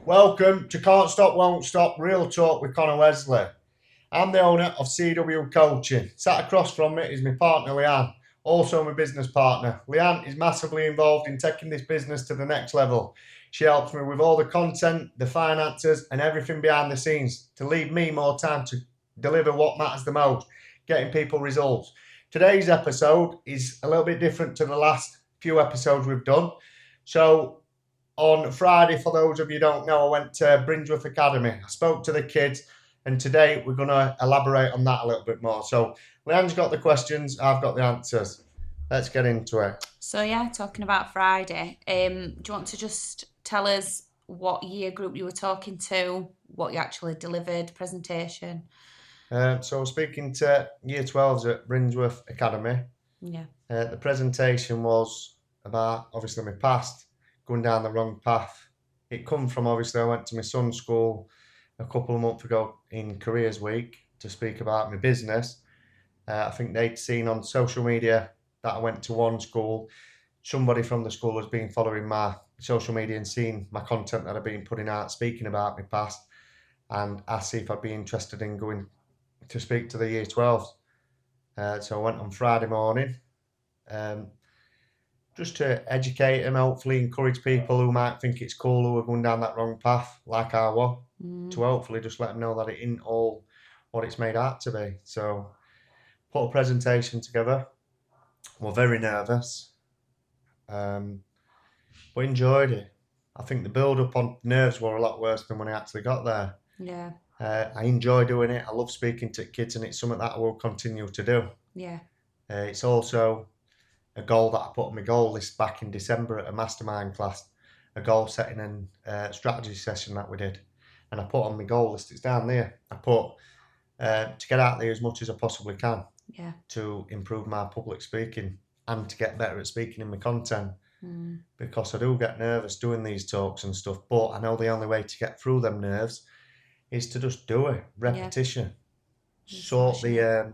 Welcome to Can't Stop, Won't Stop, Real Talk with Conor Wesley. I'm the owner of CW Coaching. Sat across from me is my partner Leanne, also my business partner. Leanne is massively involved in taking this business to the next level. She helps me with all the content, the finances, and everything behind the scenes to leave me more time to deliver what matters the most, getting people results. Today's episode is a little bit different to the last few episodes we've done. So on Friday, for those of you who don't know, I went to Brinsworth Academy. I spoke to the kids, and today we're going to elaborate on that a little bit more. So, Leanne's got the questions, I've got the answers. Let's get into it. So yeah, talking about Friday, do you want to just tell us what year group you were talking to, what you actually delivered, presentation? So, speaking to Year 12s at Brinsworth Academy, Yeah. the presentation was about obviously my past, going down the wrong path. It come from obviously I went to my son's school a couple of months ago in Careers Week to speak about my business. I think they'd seen on social media that I went to one school. Somebody from the school has been following my social media and seen my content that I've been putting out, speaking about my past, and asked if I'd be interested in going to speak to the Year 12s. So I went on Friday morning, um, just to educate them, hopefully encourage people who might think it's cool who are going down that wrong path, like I was, to hopefully just let them know that it isn't all what it's made out to be. So put a presentation together. We're very nervous, but enjoyed it. I think the build up on nerves were a lot worse than when I actually got there. Yeah. I enjoy doing it. I love speaking to kids, and it's something that I will continue to do. Yeah. It's also a goal that I put on my goal list back in December at a mastermind class, a goal setting and strategy session that we did. And I put on my goal list, it's down there. I put to get out there as much as I possibly can Yeah. to improve my public speaking and to get better at speaking in my content. Because I do get nervous doing these talks and stuff, but I know the only way to get through them nerves is to just do it. Repetition. Sort the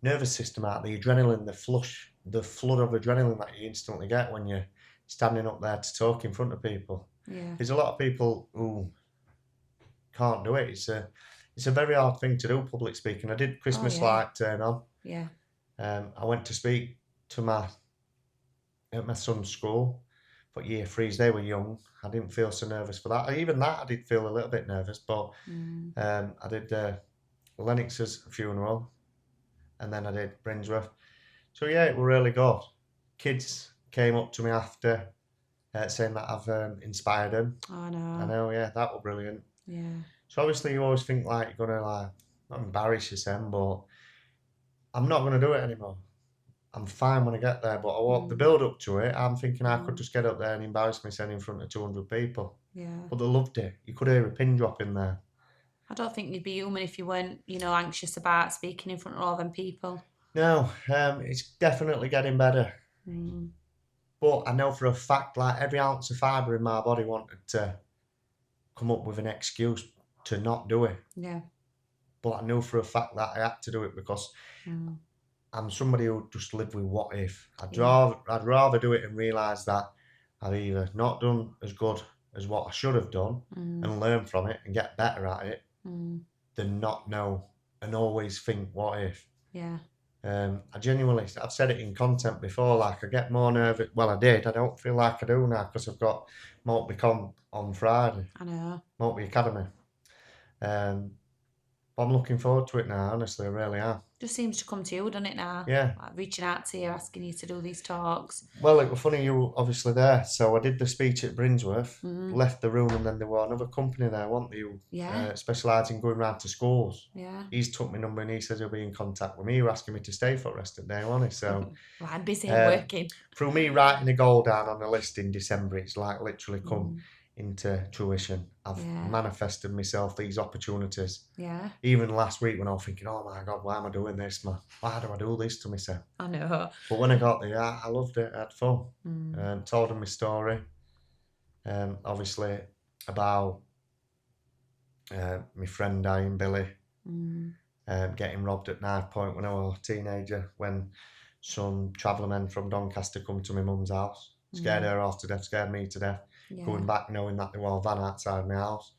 nervous system out, the adrenaline, the flood of adrenaline that you instantly get when you're standing up there to talk in front of people. Yeah. There's a lot of people who can't do it. It's a very hard thing to do, public speaking. I did Christmas light turn on. Yeah. I went to speak to at my son's school for year threes. They were young. I didn't feel so nervous for that. Even that, I did feel a little bit nervous. But I did Lennox's funeral, and then I did Brinsworth. So yeah, it was really good. Kids came up to me after saying that I've inspired them. I know. I know, yeah, that was brilliant. Yeah. So obviously you always think like you're gonna like not embarrass yourself, but I'm not gonna do it anymore. I'm fine when I get there, but the build up to it, I'm thinking I could just get up there and embarrass myself in front of 200 people. Yeah. But they loved it. You could hear a pin drop in there. I don't think you'd be human if you weren't, anxious about speaking in front of all them people. No, it's definitely getting better. But I know for a fact, like every ounce of fibre in my body wanted to come up with an excuse to not do it. Yeah. But I knew for a fact that I had to do it because I'm somebody who just live with what if. I'd rather do it and realise that I've either not done as good as what I should have done and learn from it and get better at it than not know and always think what if. Yeah. I've said it in content before, like I get more nervous. Well, I did. I don't feel like I do now because I've got Multi-Con on Friday. I know. Multi Academy. But I'm looking forward to it now, honestly, I really am. Just seems to come to you, doesn't it now? Yeah. Like reaching out to you, asking you to do these talks. Well, it was funny, you were obviously there. So I did the speech at Brinsworth, left the room, and then there were another company there, weren't they, who specialise in going round to schools. Yeah. He's took my number and he says he'll be in contact with me. He was asking me to stay for the rest of the day, wasn't he? So, well, I'm busy working. Through me writing a goal down on the list in December, it's like literally come into fruition. I've manifested myself these opportunities. Yeah. Even last week when I was thinking, oh my God, why am I doing this, man? Why do I do this to myself? I know. But when I got there, I loved it. I had fun. Told them my story. Obviously about my friend dying, Billy, getting robbed at Knifepoint when I was a teenager, when some traveller men from Doncaster come to my mum's house. Scared her off to death, scared me to death. Yeah. going back knowing that there was a van outside my house,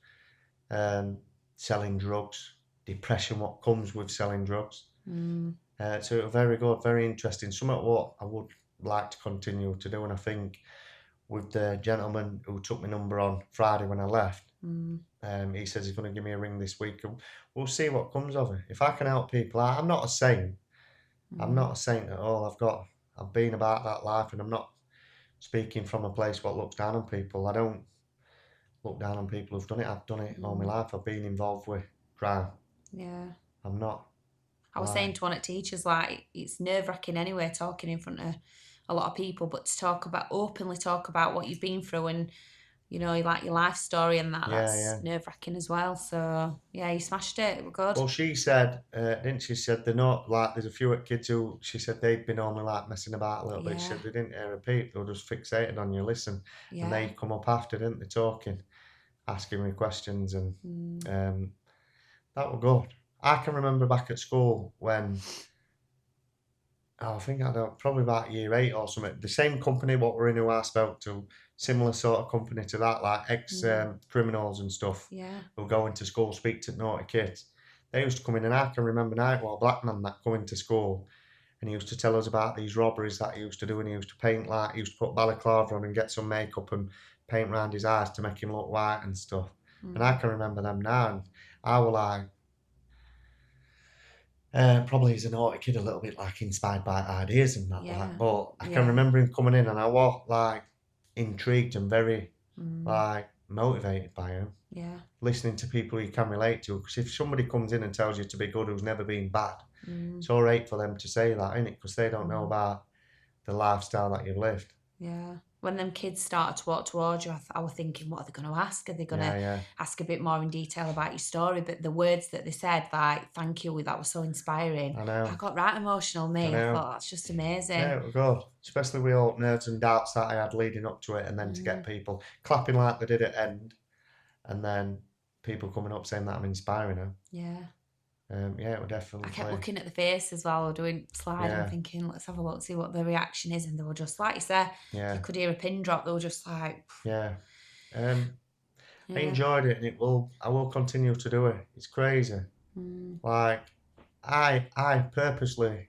selling drugs, depression, what comes with selling drugs. So it was very good, very interesting. Something what I would like to continue to do, and I think with the gentleman who took my number on Friday when I left, he says he's going to give me a ring this week, and we'll see what comes of it. If I can help people, I'm not a saint. I'm not a saint at all. I've been about that life, and I'm not speaking from a place what looks down on people. I don't look down on people who've done it. I've done it all my life. I've been involved with crime. Yeah. I'm not. I was saying to one of the teachers, like, it's nerve-wracking anyway talking in front of a lot of people, but to openly talk about what you've been through and, like your life story and that's nerve-wracking as well. So, yeah, you smashed it. It was good. Well, she said, didn't she, said they're not, like, there's a few kids who, she said they've been only, like, messing about a little bit. She said they didn't hear a peep. They were just fixated on you, listen. And they come up after, didn't they, talking, asking me questions, and that was good. I can remember back at school when, I think probably about year 8 or something, the same company what we're in who I spoke to, similar sort of company to that, like ex-criminals and stuff, who go into school, speak to naughty kids. They used to come in, and I can remember night while a black man that come into school, and he used to tell us about these robberies that he used to do, and he used to paint, like, he used to put balaclava on and get some makeup and paint around his eyes to make him look white and stuff. And I can remember them now, and I was like, probably as a naughty kid, a little bit like inspired by ideas and that, like, but I can remember him coming in, and I was like intrigued and very like motivated by him. Yeah. Listening to people you can relate to, because if somebody comes in and tells you to be good who's never been bad, it's all right for them to say that, isn't it? Because they don't know about the lifestyle that you've lived. Yeah. When them kids started to walk towards you, I was thinking, what are they going to ask? Are they going to ask a bit more in detail about your story? But the words that they said, like, thank you, that was so inspiring. I know. I got right emotional, me. I thought, that's just amazing. Yeah, it was good. Especially with all nerves and doubts that I had leading up to it, and then to get people clapping like they did at end, and then people coming up saying that I'm inspiring them. Yeah. Yeah, it would definitely. I kept looking at the faces while we were doing slide and thinking, let's have a look, see what the reaction is. And they were just, like you said, you could hear a pin drop. They were just like... Yeah. I enjoyed it, and I will continue to do it. It's crazy. Like, I purposely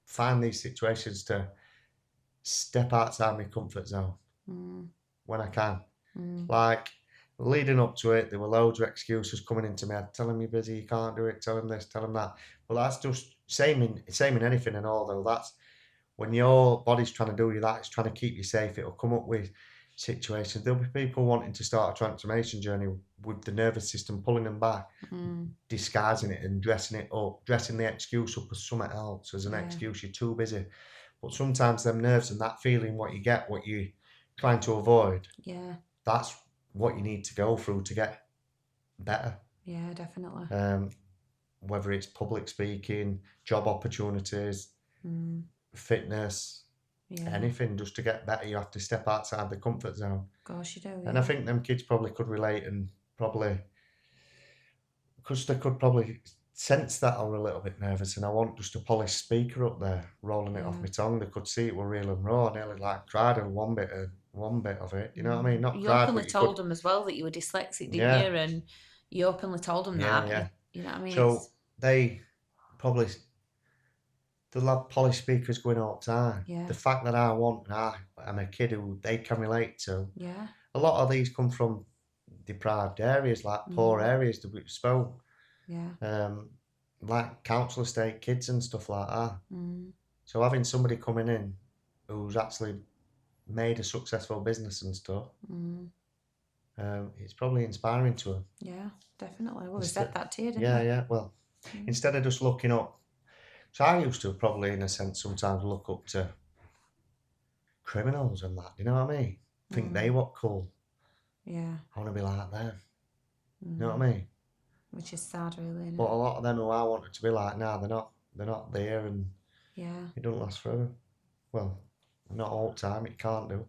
find these situations to step outside my comfort zone when I can. Like, leading up to it, there were loads of excuses coming into me. I'd tell him you're busy, you can't do it, tell him this, tell him that. Well, that's just same in anything and all, though. That's when your body's trying to do you that, it's trying to keep you safe. It'll come up with situations. There'll be people wanting to start a transformation journey with the nervous system pulling them back, disguising it and dressing it up, dressing the excuse up as something else, as an excuse. You're too busy. But sometimes them nerves and that feeling, what you get, what you're trying to avoid, that's what you need to go through to get better. Yeah, definitely. Whether it's public speaking, job opportunities, fitness, anything, just to get better, you have to step outside the comfort zone. Gosh, you do. And I think them kids probably could relate, and probably, because they could probably sense that I was a little bit nervous, and I want just a polished speaker up there, rolling it off my tongue. They could see it were real and raw. I nearly like cried in one bit of it. You know what I mean? Not you cried, openly told them as well that you were dyslexic, didn't you? And you openly told them that. Yeah. You know what I mean? So they'll have polished speakers going all the time. Yeah. The fact that I'm a kid who they can relate to. Yeah. A lot of these come from deprived areas, like poor areas that we spoke. Yeah. Like council estate kids and stuff like that. So having somebody coming in who's actually made a successful business and stuff, it's probably inspiring to them. Yeah, definitely. Well, they said that to you, didn't they? they? Yeah. Well, instead of just looking up, so I used to probably, in a sense, sometimes look up to criminals and that. You know what I mean? Think they were cool. Yeah. I want to be like them. You know what I mean? Which is sad, really. Isn't But a lot of them who I wanted to be like, nah, they're not there, and it don't last forever. Well, not all the time. It can't do.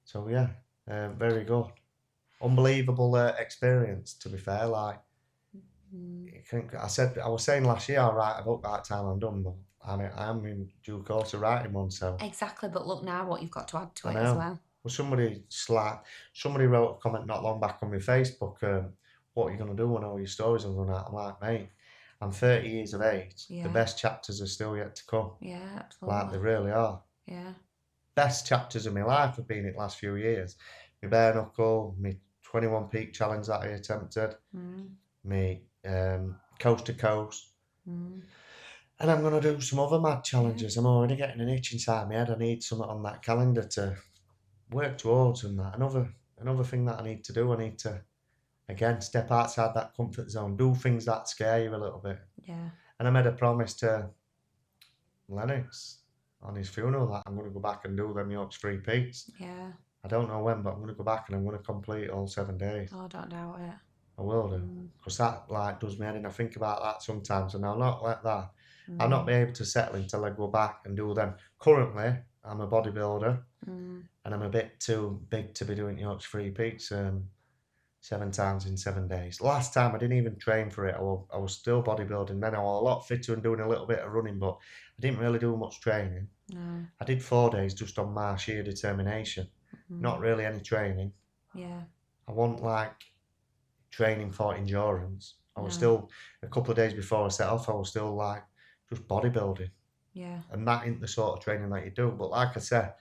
So yeah, very good, unbelievable experience. To be fair, like I was saying last year, I'll write a book by the time I'm done, but I am in due course of writing one. So exactly, but look now what you've got to add to I it know. as well. Well, somebody wrote a comment not long back on my Facebook, what are you going to do when all your stories are run out? I'm like, mate, I'm 30 years of age. Yeah. The best chapters are still yet to come. Yeah, absolutely. Like, they really are. Yeah. Best chapters of my life have been in the last few years. My bare knuckle, my 21 peak challenge that I attempted, my coast to coast. And I'm going to do some other mad challenges. I'm already getting an itch inside my head. I need something on that calendar to work towards, and that. Another thing that I need to do, I need to, again, step outside that comfort zone, do things that scare you a little bit. Yeah. And I made a promise to Lennox on his funeral that I'm going to go back and do them York's 3 peaks. Yeah. I don't know when, but I'm going to go back and I'm going to complete all 7 days. Oh, I don't doubt it. I will do, because that like does me head in. I think about that sometimes, and I'll not let that. I'll not be able to settle until I go back and do them. Currently, I'm a bodybuilder, and I'm a bit too big to be doing York's 3 peaks 7 times in 7 days. Last time I didn't even train for it. I was still bodybuilding then. I was a lot fitter and doing a little bit of running, but I didn't really do much training. No. I did 4 days just on my sheer determination. Not really any training. Yeah. I wasn't like training for endurance. I was still, a couple of days before I set off, I was still like just bodybuilding. Yeah. And that ain't the sort of training that you do. But like I said,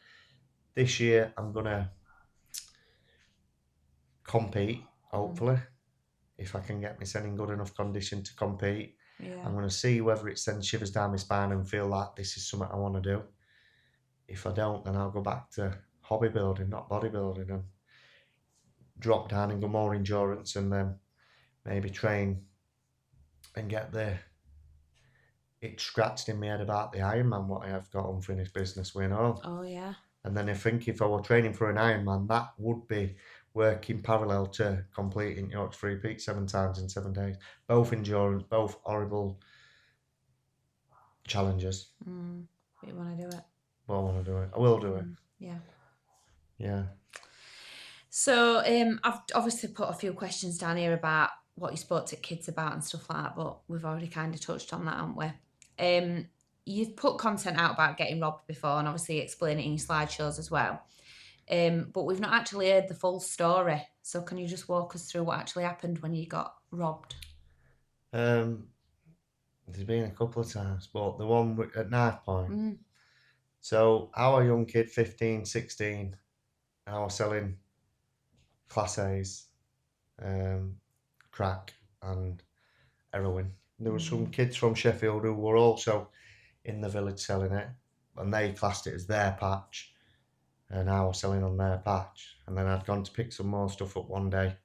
this year I'm going to compete, hopefully, if I can get myself in good enough condition to compete. Yeah. I'm going to see whether it sends shivers down my spine and feel like this is something I want to do. If I don't, then I'll go back to hobby building, not bodybuilding, and drop down and go more endurance, and then maybe train and get it scratched in my head about the Ironman, what I have got unfinished business with. Oh, yeah. And then I think if I were training for an Ironman, that would be working parallel to completing York's 3 peaks 7 times in 7 days. Both endurance, both horrible challenges. But you want to do it. But I want to do it. I will do it. Yeah. Yeah. So I've obviously put a few questions down here about what you spoke to kids about and stuff like that, but we've already kind of touched on that, haven't we? You've put content out about getting robbed before, and obviously explain it in your slideshows as well. But we've not actually heard the full story. So can you just walk us through what actually happened when you got robbed? There's been a couple of times, but the one at Knifepoint. So our young kid, 15, 16, I was selling Class A's, crack and heroin. There were some kids from Sheffield who were also in the village selling it, and they classed it as their patch, and I was selling on their patch. And then I'd gone to pick some more stuff up one day,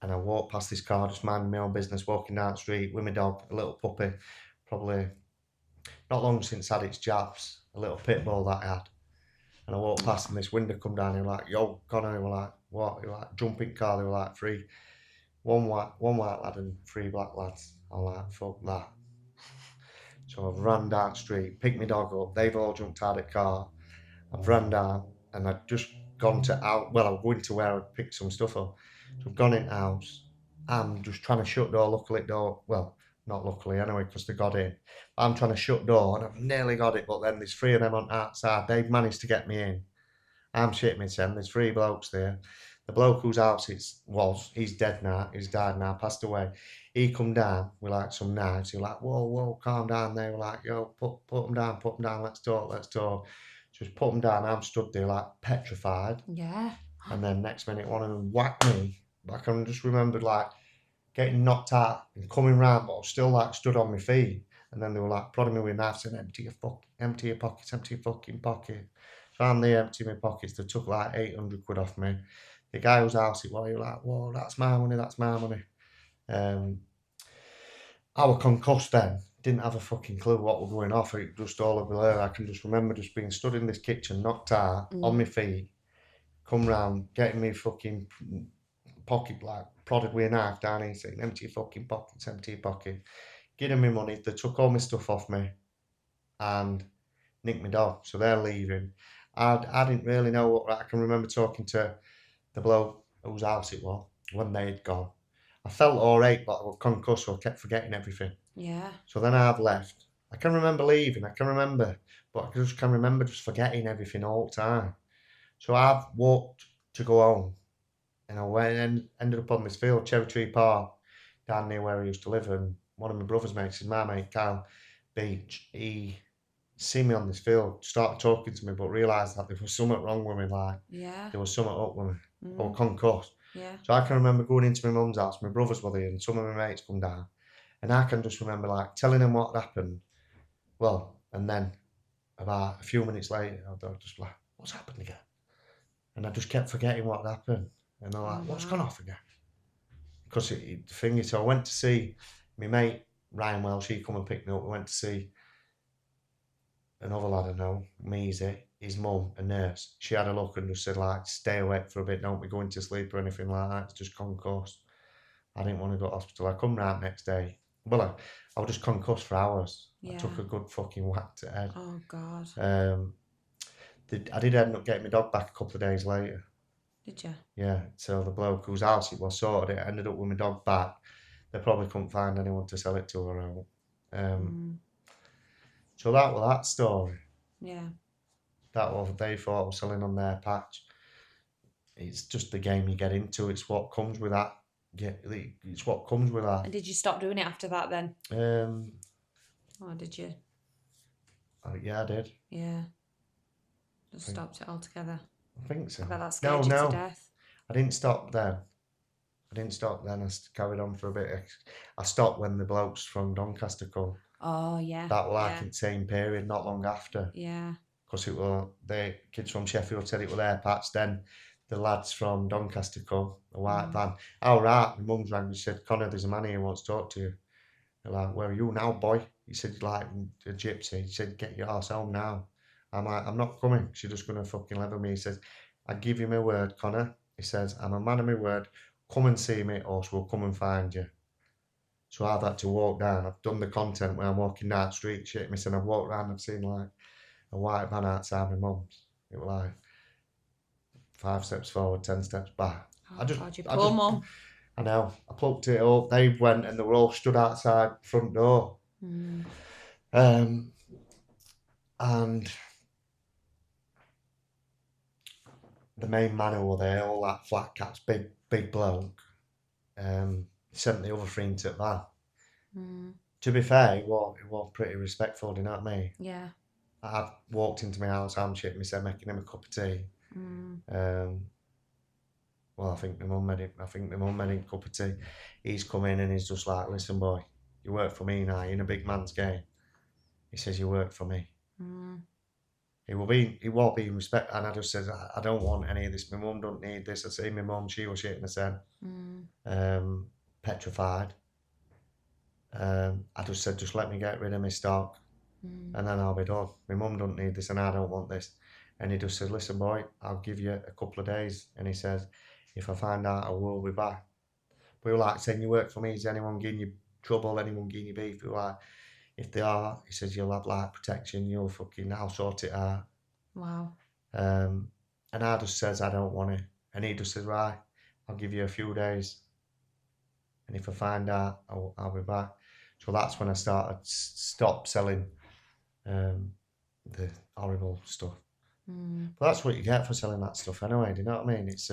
and I walked past this car, just minding my own business, walking down the street with my dog, a little puppy, probably not long since had its jabs, a little pit bull that I had. And I walked past, and this window come down, and they were like, "Yo, Connor," they were like, "What?" They were like, "Jumping car," they were like, "Three, one white lad and 3 black lads." I'm like, "Fuck that." So I've ran down the street, picked my dog up, they've all jumped out of the car. I've ran down, and I'd just gone to out, well, I was going to where I'd picked some stuff up. So I've gone in the house, I'm just trying to shut door, luckily door, well, not luckily anyway, because they got in. I'm trying to shut door, and I've nearly got it, but then there's 3 of them on the outside. They've managed to get me in. I'm shitting myself. There's 3 blokes there. The bloke whose house he's dead now. He's died now, passed away. He come down with like some knives. He was like, whoa, calm down. They were like, yo, put them down. Let's talk. Just put them down. I'm stood there like petrified. Yeah. And then next minute, one of them whacked me. I can just remember like getting knocked out and coming round, but I was still like stood on my feet. And then they were like prodding me with knives and empty your pockets, empty your fucking pocket. So I'm there emptying my pockets. They took like 800 quid off me. The guy whose house it was, he was like, whoa, that's my money. I was concussed then. Didn't have a fucking clue what was going off. It just all over there. I can just remember just being stood in this kitchen, knocked out, on my feet, come round, getting me fucking pocket, like, prodded with a knife down here, saying, empty your fucking pockets, empty your pocket. Giving me money. They took all my stuff off me and nicked my dog. So they're leaving. I didn't really know what. I can remember talking to the bloke whose house it was when they'd gone. I felt alright, but I was concussed, so I kept forgetting everything. Yeah. So then I've left. I can remember leaving, but I just can remember just forgetting everything all the time. So I've walked to go home, and I went and ended up on this field, Cherry Tree Park, down near where I used to live. And one of my brother's mates, is my mate Kyle Beach, he seen me on this field, started talking to me, but realised that there was something wrong with me, like there was something up with me, or concussed. Yeah. So I can remember going into my mum's house, my brothers were there, and some of my mates come down, and I can just remember like telling them what happened. Well, and then about a few minutes later, I was just like, "What's happened again?" And I just kept forgetting what happened, and they're like, "What's gone off again?" Because the thing is, so I went to see my mate Ryan Welsh. He come and picked me up. We went to see another lad I know, Measy, his mum, a nurse. She had a look and just said, like, stay awake for a bit, don't be going to sleep or anything like that. It's just concussed. I didn't want to go to hospital. I come round next day. Well, I was just concussed for hours. Yeah. I took a good fucking whack to head. Oh, God. I did end up getting my dog back a couple of days later. Did you? Yeah, so the bloke whose house it was sorted it, ended up with my dog back. They probably couldn't find anyone to sell it to her out. So that was that story. Yeah. That was they thought I was selling on their patch. It's just the game you get into. It's what comes with that. Yeah, it's what comes with that. And did you stop doing it after that then? Or did you? Yeah, I did. Yeah. Just stopped it altogether. I think so. I bet that scared you to death. I didn't stop then. I carried on for a bit. I stopped when the blokes from Doncaster come. Oh, yeah. That was like in the same period, not long after. Yeah. Because it were the kids from Sheffield said it were their patch. Then the lads from Doncaster come, a white van. Oh, right. My mum's rang and said, Connor, there's a man here who wants to talk to you. They're like, where are you now, boy? He said, like, a gypsy. He said, get your ass home now. I'm like, I'm not coming. She's just going to fucking level me. He says, I give you my word, Connor. He says, I'm a man of my word. Come and see me, or we'll come and find you. So I've had to walk down. I've done the content when I'm walking down the street, shit me, and I've walked around, I've seen like a white van outside my mum's. It was like 5 steps forward, 10 steps back. Oh, God, you poor mum. I know. I plucked it up. They went and they were all stood outside the front door. And the main man who were there, all that flat cat's big bloke, sent the other three into the van. To be fair, it was pretty respectful, do you know what I mean? Yeah. I walked into my house, I'm shit myself, making him a cup of tea. Well, I think my mum made him a cup of tea. He's come in and he's just like, listen, boy, you work for me now. You're in a big man's game. He says, you work for me. He will be respected. And I just said, I don't want any of this. My mum don't need this. I say, my mum, she was shitting herself. Petrified. I just said, just let me get rid of my stock. And then I'll be done. My mum don't need this and I don't want this. And he just said, listen, boy, I'll give you a couple of days. And he says, if I find out, I will be back. We were like saying, you work for me. Is anyone giving you trouble? Anyone giving you beef? We were like, if they are, he says, you'll have like protection. I'll sort it out. Wow. And I just says, I don't want it. And he just says, right, I'll give you a few days. And if I find out, I'll be back. So that's when I stopped selling the horrible stuff. But that's what you get for selling that stuff anyway, do you know what I mean? It's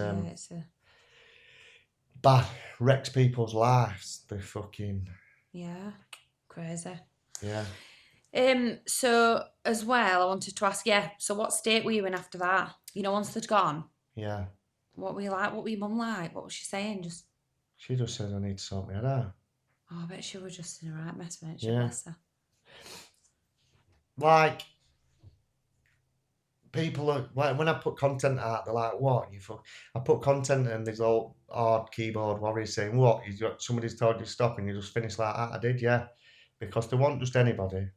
bad, wrecks people's lives. They're fucking... Yeah, crazy. Yeah. So, as well, I wanted to ask, so what state were you in after that? You know, once they'd gone? Yeah. What were you like? What were your mum like? What was she saying? She just said, I need to sort my head out. Oh, I bet she was just in a right mess, mate. Bless her. Like... People are, when I put content out, they're like, what? I put content and there's all hard keyboard warriors saying, what? Somebody's told you to stop and you just finish like that? I did, yeah. Because they want just anybody.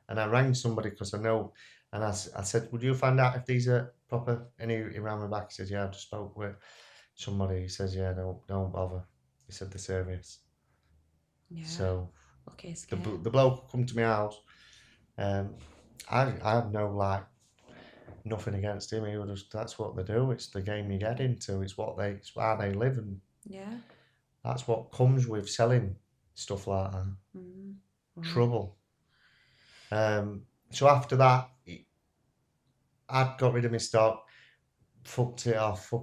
And I rang somebody because I know, and I said, would you find out if these are proper? And he rang me back, he said, yeah, I just spoke with somebody. He says, yeah, don't bother. He said, they're serious. Yeah. So, okay, the bloke come to my house, I have no, like, nothing against him. He was that's what they do. It's the game you get into. It's how they live, and that's what comes with selling stuff like that. Trouble. So after that, I got rid of my stock. fucked it off,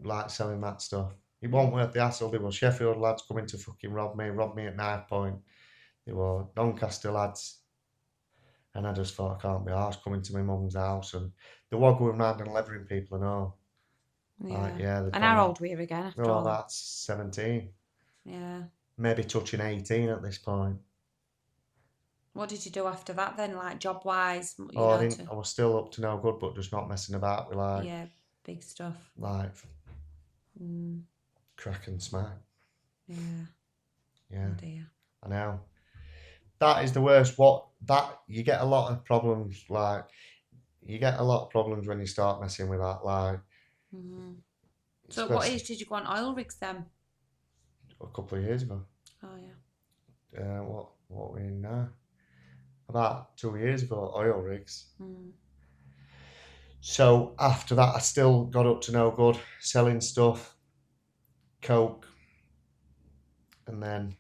like selling that stuff. It won't worth the hassle. There were Sheffield lads coming to fucking rob me at Knifepoint. There were Doncaster lads. And I just thought, I can't be arsed coming to my mum's house. And they were going round and levering people and all. Yeah. Like, yeah. And how old were you again after all? That's 17. Yeah. Maybe touching 18 at this point. What did you do after that then, like job-wise? I was still up to no good, but just not messing about with like... Yeah, big stuff. Like... crack and smack. Yeah. Yeah. Oh dear. I know. That is the worst. You get a lot of problems, like... You get a lot of problems when you start messing with that, like... So at what age did you go on oil rigs then? A couple of years ago. Oh yeah. What were we in now? About 2 years ago, oil rigs. So after that, I still got up to no good, selling stuff, coke, and then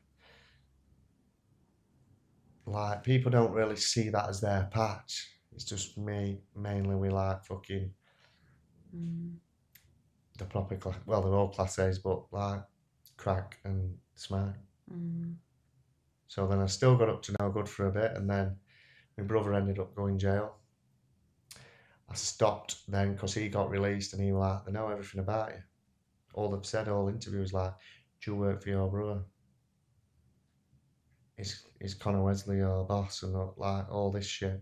like people don't really see that as their patch. It's just me mainly. We like fucking the proper class. Well, they're all class A's, but like crack and smack. So then I still got up to no good for a bit, and then my brother ended up going jail. I stopped then because he got released, and he was like, "They know everything about you. All they've said, all interviews, like, do you work for your brother? Is Connor Wesley your boss?" And like all this shit.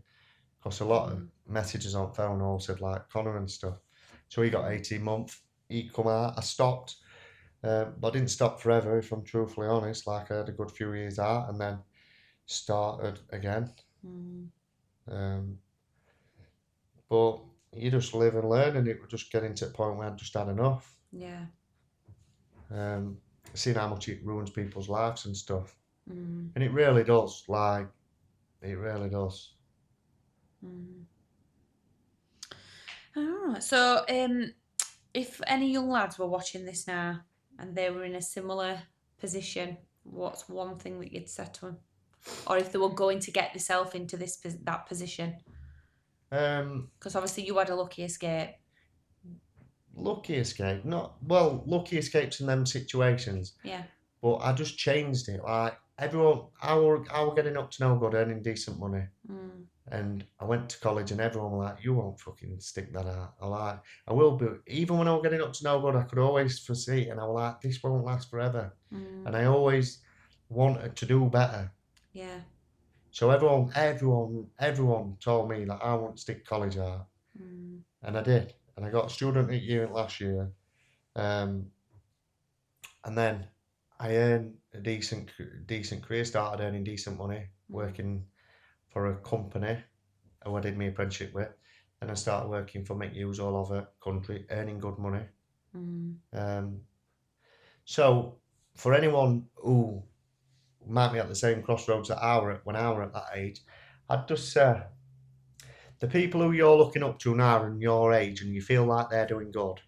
Because a lot of messages on phone all said like Connor and stuff. So he got 18 months. He come out. I stopped. But I didn't stop forever, if I'm truthfully honest. Like I had a good few years out and then started again. But you just live and learn, and it was just getting to the point where I just had enough. Yeah. Seeing how much it ruins people's lives and stuff. And it really does. Like, it really does. Oh, so if any young lads were watching this now and they were in a similar position, what's one thing that you'd say to them? Or if they were going to get themselves into that position? Because obviously you had a lucky escape. Lucky escape? Lucky escapes in them situations. Yeah. But I just changed it. Like, everyone, I were getting up to no good, earning decent money. And I went to college and everyone was like, "You won't fucking stick that out." I will be. Even when I was getting up to no good, I could always foresee, and I was like, "This won't last forever." And I always wanted to do better. Yeah. So everyone told me that I wouldn't stick college out. And I did. And I got a student at uni last year. And then I earned a decent career, started earning decent money, working for a company who I did my apprenticeship with. And I started working for McHughes all over the country, earning good money. So for anyone who might be at the same crossroads that when I were at that age, I'd just say, the people who you're looking up to now and your age and you feel like they're doing good,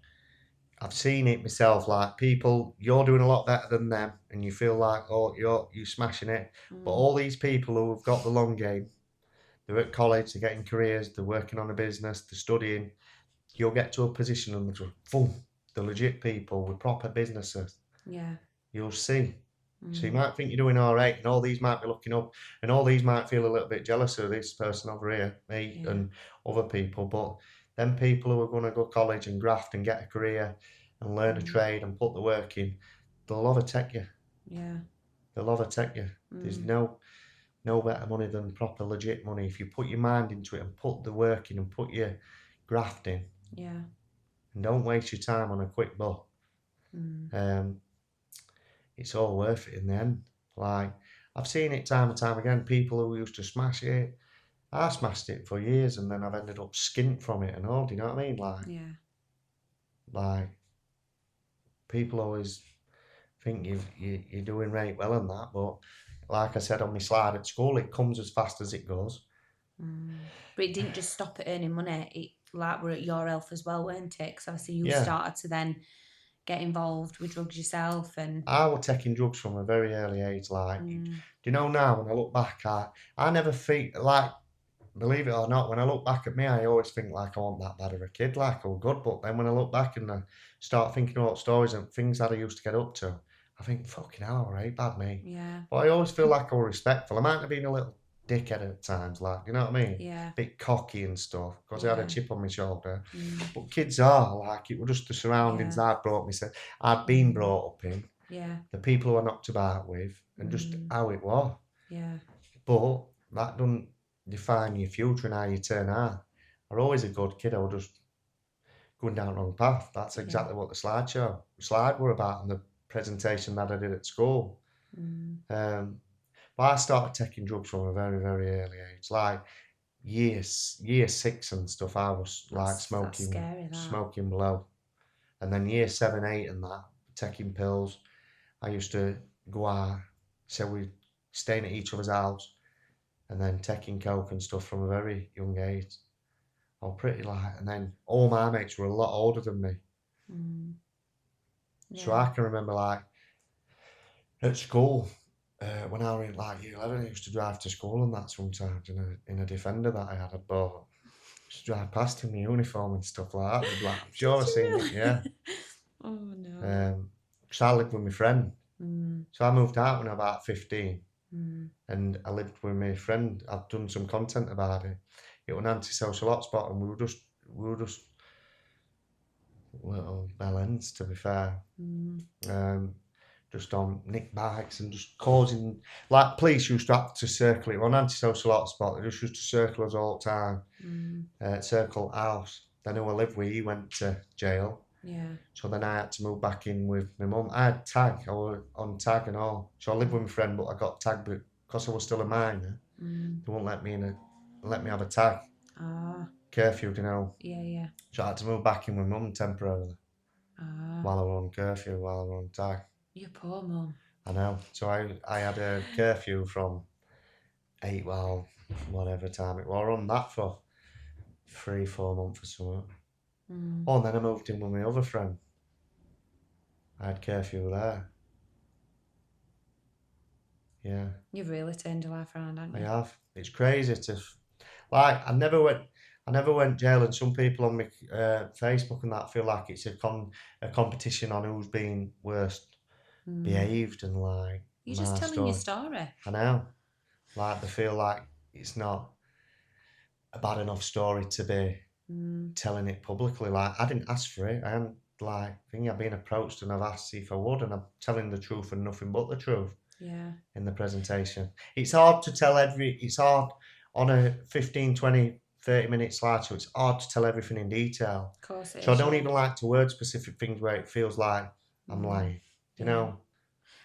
I've seen it myself, like people, you're doing a lot better than them and you feel like, oh, you're smashing it. But all these people who have got the long game, they're at college, they're getting careers, they're working on a business, they're studying, you'll get to a position and they're legit people with proper businesses. Yeah. You'll see. So you might think you're doing all right, and all these might be looking up, and all these might feel a little bit jealous of this person over here, me and other people. But them people who are going to go to college and graft and get a career and learn a trade and put the work in, they'll overtake you. Yeah. They'll overtake you. There's no better money than proper legit money. If you put your mind into it and put the work in and put your graft in. Yeah. And don't waste your time on a quick buck. It's all worth it in the end. Like, I've seen it time and time again. People who used to smash it, I smashed it for years, and then I've ended up skint from it and all. Do you know what I mean? Like, like people always think you're doing right well and that, but like I said on my slide at school, it comes as fast as it goes. But it didn't just stop at earning money. It were at your health as well, weren't it? Because obviously you started to then get involved with drugs yourself. And I was taking drugs from a very early age. Like, do you know now when I look back, I never feel like believe it or not, when I look back at me, I always think like I wasn't that bad of a kid, like I was good. But then when I look back and I start thinking about stories and things that I used to get up to, I think, fucking hell, all right, bad me. Yeah. But I always feel like I was respectful. I might have been a little dickhead at times, like, you know what I mean? Yeah. Bit cocky and stuff, because I had a chip on my shoulder. Mm. But kids are, like, it was just the surroundings I'd been brought up in. Yeah. The people who I knocked about with, and just how it was. Yeah. But that doesn't define your future and how you turn out. I'm always a good kid. I was just going down the wrong path. That's exactly what the slide were about, and the presentation that I did at school. But I started taking drugs from a very, very early age, like year 6 and stuff. I was like smoking blow, and then year 7, 8, and that taking pills. I used to go out, so we staying at each other's house, and then taking coke and stuff from a very young age. I was pretty like, and then all my mates were a lot older than me. So I can remember like at school, when I was in like year 11, I used to drive to school and that sometimes in a Defender that I had bought. I used to drive past in my uniform and stuff like that. Like, I'm sure I've seen it, yeah. Oh no. Because I lived with my friend. So I moved out when I was about 15. And I lived with my friend. I'd done some content about it. It was an antisocial hotspot, and we were just little bellends, to be fair. Just on nick bikes and just causing, like, police used to have to circle it. It was an antisocial hotspot. They just used to circle us all the time. Circle house. Then who I lived with, he went to jail. Yeah. So then I had to move back in with my mum. I had tag. I was on tag and all. So I lived with my friend, but I got tagged, but because I was still a minor, they wouldn't let me have a tag. Curfew, you know. Yeah. So I had to move back in with mum temporarily. While I was on curfew, while I was on tag. Your poor mum. I know. So I had a curfew from 8, well, whatever time it was. On that for 3-4 months or something. Oh, and then I moved in with my other friend. I had curfew there. Yeah. You've really turned your life around, haven't you? I have. It's crazy to, like, I never went jail, and some people on my Facebook and that feel like it's a competition on who's been worst behaved, and like you're just telling your story. I know. Like, they feel like it's not a bad enough story to be telling it publicly. Like, I didn't ask for it. I am like, I've been approached and I've asked if I would, and I'm telling the truth and nothing but the truth. Yeah. In the presentation. It's hard to tell it's hard on a 15, 20, 30-minute slideshow. It's hard to tell everything in detail. Of course it is. So I don't even like to word specific things where it feels like I'm lying. You know?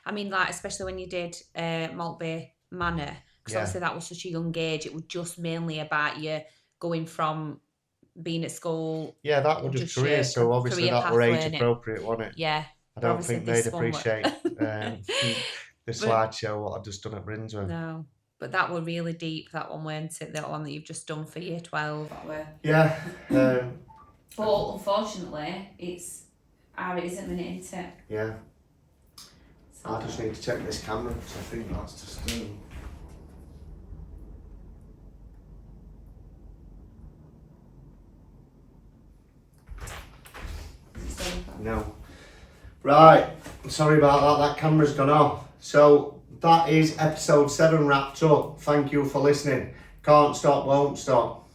I mean, like, especially when you did Maltby Manor, because obviously that was such a young age. It was just mainly about you going from being at school. Yeah, that was just career, so obviously that were age appropriate, wasn't it? Yeah. I don't think they'd appreciate the slideshow what I've just done at Brinsworth. No, but that were really deep, that one, weren't it? That one that you've just done for year 12. Yeah. But unfortunately, it's how it is at the minute, isn't it? Yeah. So I just need to check this camera, because I think that's just... No. Right, sorry about that camera's gone off. So that is episode 7 wrapped up. Thank you for listening. Can't stop, won't stop.